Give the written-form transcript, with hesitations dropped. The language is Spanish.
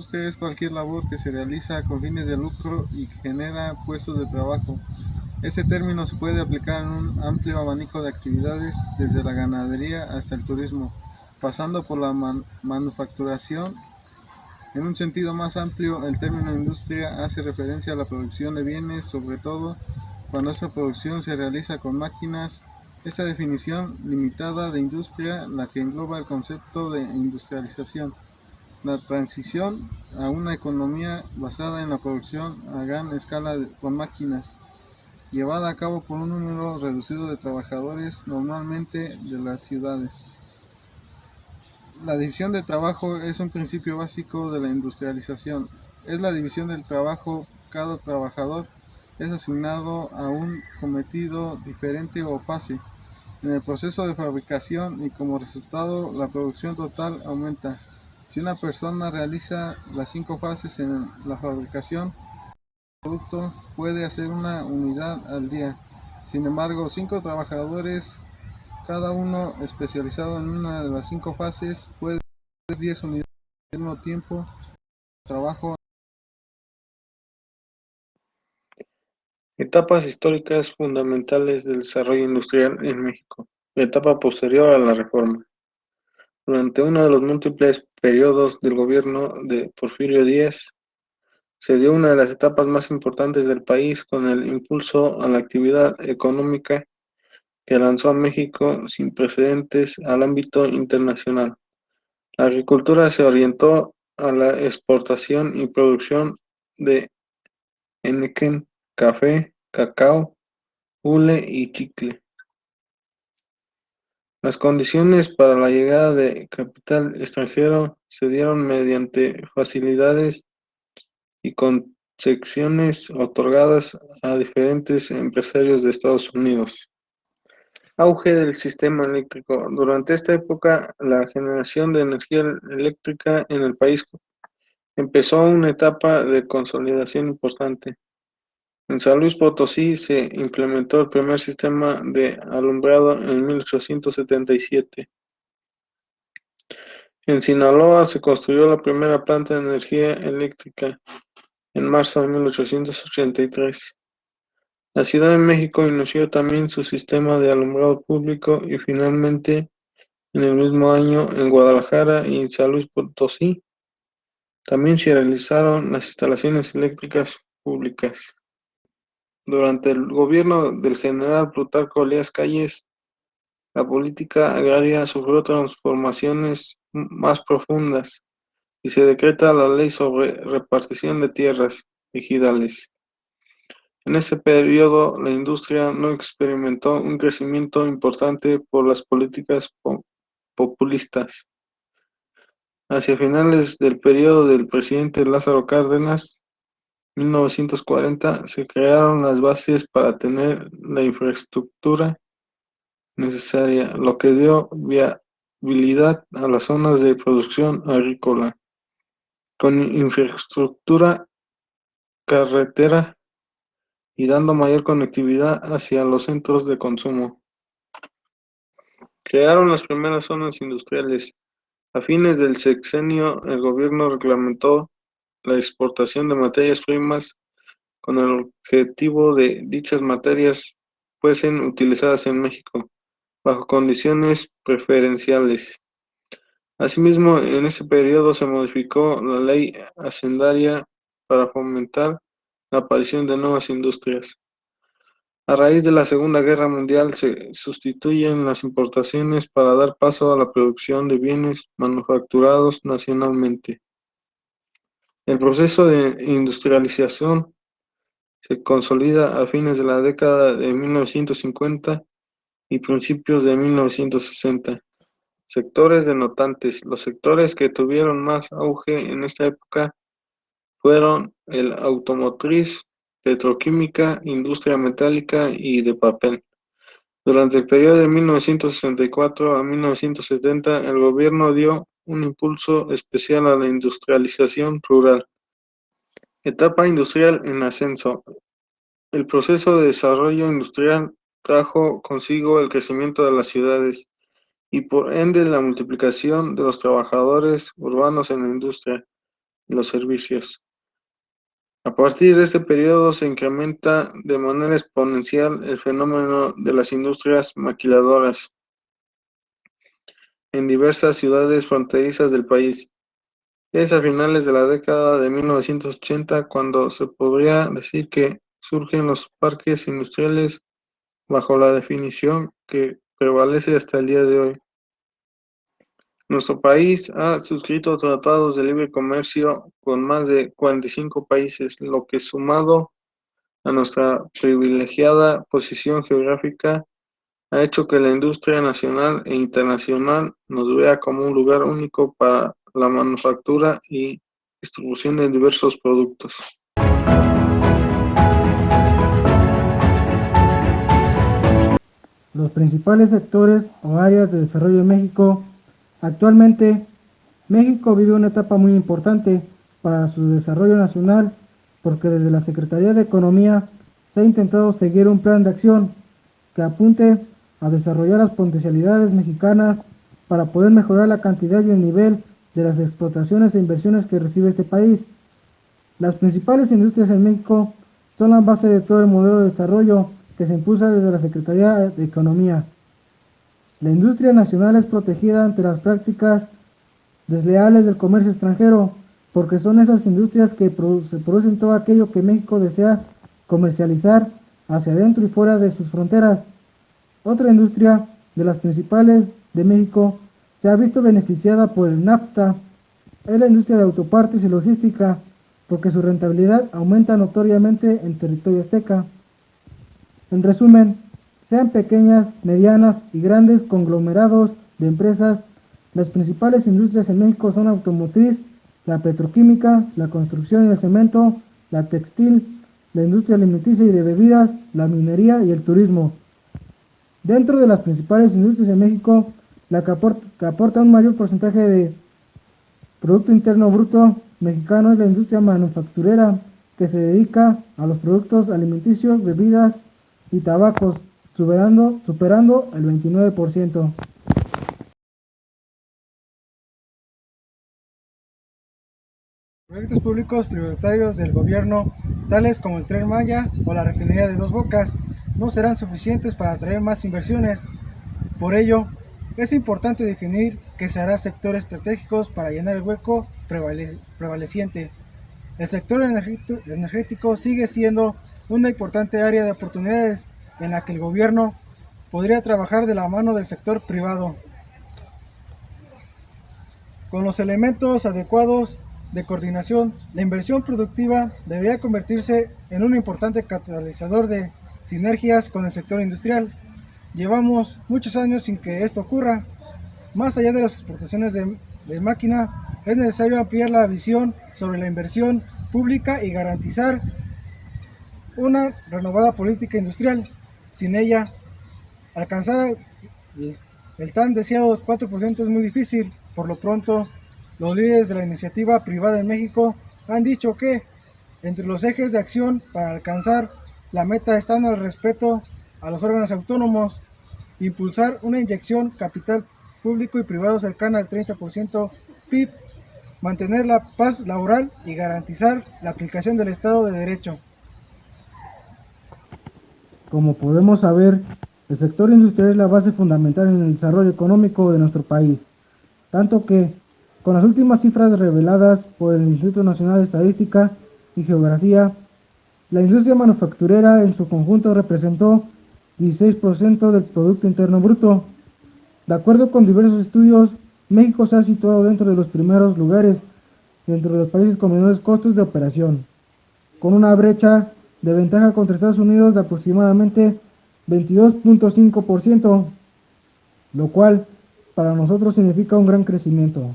industria es cualquier labor que se realiza con fines de lucro y que genera puestos de trabajo. Este término se puede aplicar en un amplio abanico de actividades, desde la ganadería hasta el turismo, pasando por la manufacturación. En un sentido más amplio, el término industria hace referencia a la producción de bienes, sobre todo cuando esta producción se realiza con máquinas. Esta definición limitada de industria, la que engloba el concepto de industrialización, la transición a una economía basada en la producción a gran escala con máquinas, llevada a cabo por un número reducido de trabajadores, normalmente de las ciudades. La división de trabajo es un principio básico de la industrialización. Es la división del trabajo. Cada trabajador es asignado a un cometido diferente o fase en el proceso de fabricación, y como resultado la producción total aumenta. Si una persona realiza las 5 fases en la fabricación, el producto puede hacer una unidad al día. Sin embargo, 5 trabajadores, cada uno especializado en una de las 5 fases, puede hacer 10 unidades al mismo tiempo de trabajo. Etapas históricas fundamentales del desarrollo industrial en México. Etapa posterior a la Reforma. Durante uno de los múltiples periodos del gobierno de Porfirio Díaz, se dio una de las etapas más importantes del país con el impulso a la actividad económica que lanzó a México sin precedentes al ámbito internacional. La agricultura se orientó a la exportación y producción de henequén, café, cacao, hule y chicle. Las condiciones para la llegada de capital extranjero se dieron mediante facilidades y concesiones otorgadas a diferentes empresarios de Estados Unidos. Auge del sistema eléctrico. Durante esta época, la generación de energía eléctrica en el país empezó una etapa de consolidación importante. En San Luis Potosí se implementó el primer sistema de alumbrado en 1877. En Sinaloa se construyó la primera planta de energía eléctrica en marzo de 1883. La Ciudad de México inició también su sistema de alumbrado público y finalmente, en el mismo año, en Guadalajara y en San Luis Potosí, también se realizaron las instalaciones eléctricas públicas. Durante el gobierno del general Plutarco Elías Calles, la política agraria sufrió transformaciones más profundas y se decreta la ley sobre repartición de tierras ejidales. En ese periodo, la industria no experimentó un crecimiento importante por las políticas populistas. Hacia finales del periodo del presidente Lázaro Cárdenas, 1940, se crearon las bases para tener la infraestructura necesaria, lo que dio viabilidad a las zonas de producción agrícola. Con infraestructura carretera y dando mayor conectividad hacia los centros de consumo. Crearon las primeras zonas industriales. A fines del sexenio, el gobierno reglamentó la exportación de materias primas con el objetivo de dichas materias fuesen utilizadas en México, bajo condiciones preferenciales. Asimismo, en ese periodo se modificó la ley hacendaria para fomentar la aparición de nuevas industrias. A raíz de la Segunda Guerra Mundial se sustituyen las importaciones para dar paso a la producción de bienes manufacturados nacionalmente. El proceso de industrialización se consolida a fines de la década de 1950 y principios de 1960. Sectores denotantes. Los sectores que tuvieron más auge en esta época fueron el automotriz, petroquímica, industria metálica y de papel. Durante el periodo de 1964 a 1970, el gobierno dio un impulso especial a la industrialización rural. Etapa industrial en ascenso. El proceso de desarrollo industrial trajo consigo el crecimiento de las ciudades y por ende la multiplicación de los trabajadores urbanos en la industria. y los servicios. A partir de este periodo se incrementa de manera exponencial el fenómeno de las industrias maquiladoras en diversas ciudades fronterizas del país. Es a finales de la década de 1980 cuando se podría decir que surgen los parques industriales bajo la definición que prevalece hasta el día de hoy. Nuestro país ha suscrito tratados de libre comercio con más de 45 países, lo que sumado a nuestra privilegiada posición geográfica ha hecho que la industria nacional e internacional nos vea como un lugar único para la manufactura y distribución de diversos productos. Los principales sectores o áreas de desarrollo de México. Actualmente, México vive una etapa muy importante para su desarrollo nacional porque desde la Secretaría de Economía se ha intentado seguir un plan de acción que apunte a desarrollar las potencialidades mexicanas para poder mejorar la cantidad y el nivel de las explotaciones e inversiones que recibe este país. Las principales industrias en México son la base de todo el modelo de desarrollo que se impulsa desde la Secretaría de Economía. La industria nacional es protegida ante las prácticas desleales del comercio extranjero, porque son esas industrias que producen todo aquello que México desea comercializar hacia adentro y fuera de sus fronteras. Otra industria de las principales de México se ha visto beneficiada por el NAFTA, es la industria de autopartes y logística, porque su rentabilidad aumenta notoriamente en territorio azteca. En resumen, sean pequeñas, medianas y grandes conglomerados de empresas, las principales industrias en México son automotriz, la petroquímica, la construcción y el cemento, la textil, la industria alimenticia y de bebidas, la minería y el turismo. Dentro de las principales industrias en México, la que aporta un mayor porcentaje de Producto Interno Bruto mexicano es la industria manufacturera, que se dedica a los productos alimenticios, bebidas y tabacos, superando el 29%. Proyectos públicos prioritarios del gobierno, tales como el Tren Maya o la refinería de Dos Bocas, no serán suficientes para atraer más inversiones. Por ello, es importante definir qué se hará sectores estratégicos para llenar el hueco prevaleciente. El sector energético sigue siendo una importante área de oportunidades en la que el gobierno podría trabajar de la mano del sector privado. Con los elementos adecuados de coordinación, la inversión productiva debería convertirse en un importante catalizador de sinergias con el sector industrial. Llevamos muchos años sin que esto ocurra. Más allá de las exportaciones de máquina, es necesario ampliar la visión sobre la inversión pública y garantizar una renovada política industrial. Sin ella, alcanzar el tan deseado 4% es muy difícil. Por lo pronto, los líderes de la iniciativa privada en México han dicho que entre los ejes de acción para alcanzar la meta están el respeto a los órganos autónomos, impulsar una inyección capital público y privado cercana al 30% PIB, mantener la paz laboral y garantizar la aplicación del Estado de Derecho. Como podemos saber, el sector industrial es la base fundamental en el desarrollo económico de nuestro país, tanto que, con las últimas cifras reveladas por el Instituto Nacional de Estadística y Geografía, la industria manufacturera en su conjunto representó 16% del Producto Interno Bruto. De acuerdo con diversos estudios, México se ha situado dentro de los primeros lugares dentro de los países con menores costos de operación, con una brecha de ventaja contra Estados Unidos de aproximadamente 22.5%, lo cual para nosotros significa un gran crecimiento.